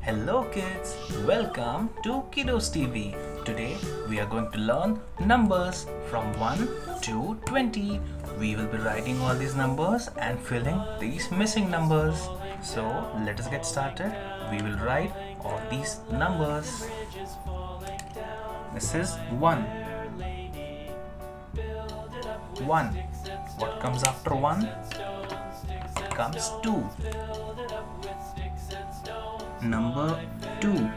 Hello kids, welcome to KiddosTV. Today we are going to learn numbers from 1 to 20. We will be writing all these numbers and filling these missing numbers. So let us get started. We will write all these numbers. This is 1. 1. What comes after 1? Comes 2. Number 2.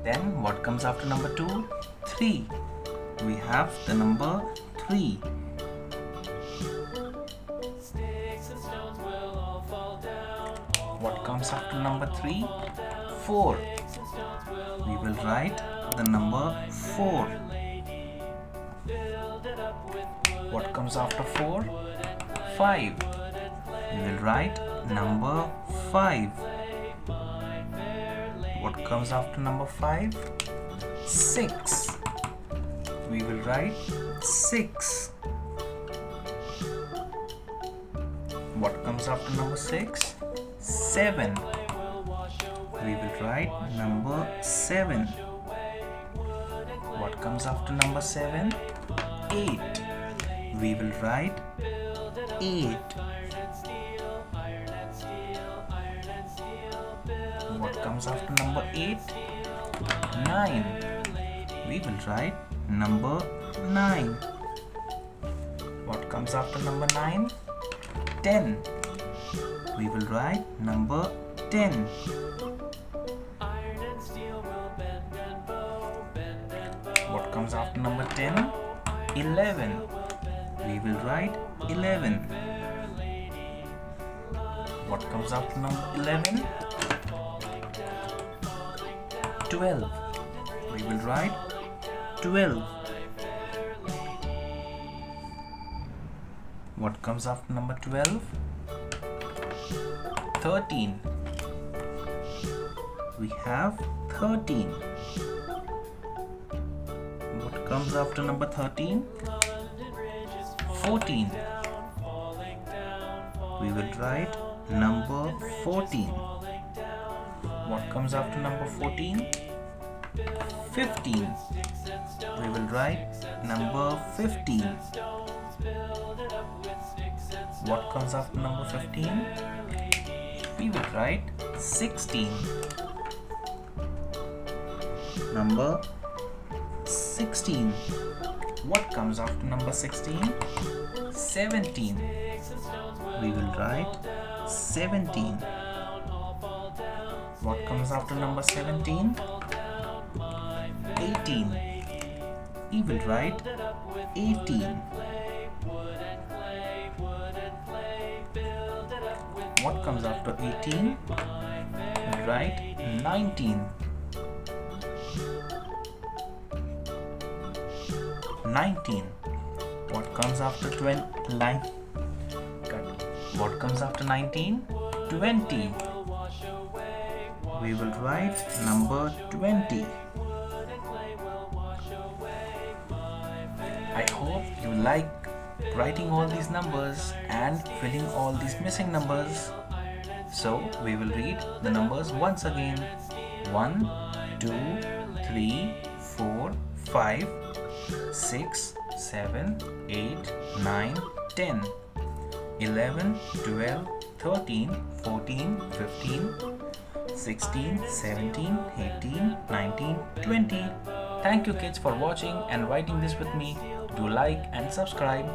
Then what comes after number 2? 3. We have the number 3. What comes after number 3? 4. We will write the number 4. What comes after 4? 5. We will write number 5. What comes after number 5? 6. We will write 6. What comes after number 6? 7. We will write number 7. What comes after number 7? 8. We will write 8. What comes after number 8? 9. We will write number 9. What comes after number 9? 10. We will write number 10. What comes after number 10? 11. We will write 11. What comes after number 11? 12. We will write 12. What comes after number 12? 13. We have 13. What comes after number 13? 14. We will write number 14. What comes after number 14? 15. We will write number 15. What comes after number 15? We will write 16. Number 16. What comes after number 16? 17. We will write 17. What comes after number 17? 18. We will write 18. What comes after 18? We will write 19. 19. What comes after 20? What comes after 19? 20. We will write number 20. I hope you like writing all these numbers and filling all these missing numbers. So we will read the numbers once again. 1, 2, 3, 4, 5, 6, 7, 8, 9, 10, 11, 12, 13, 14, 15, 16, 17, 18, 19, 20. Thank you kids for watching and writing this with me. Do like and subscribe.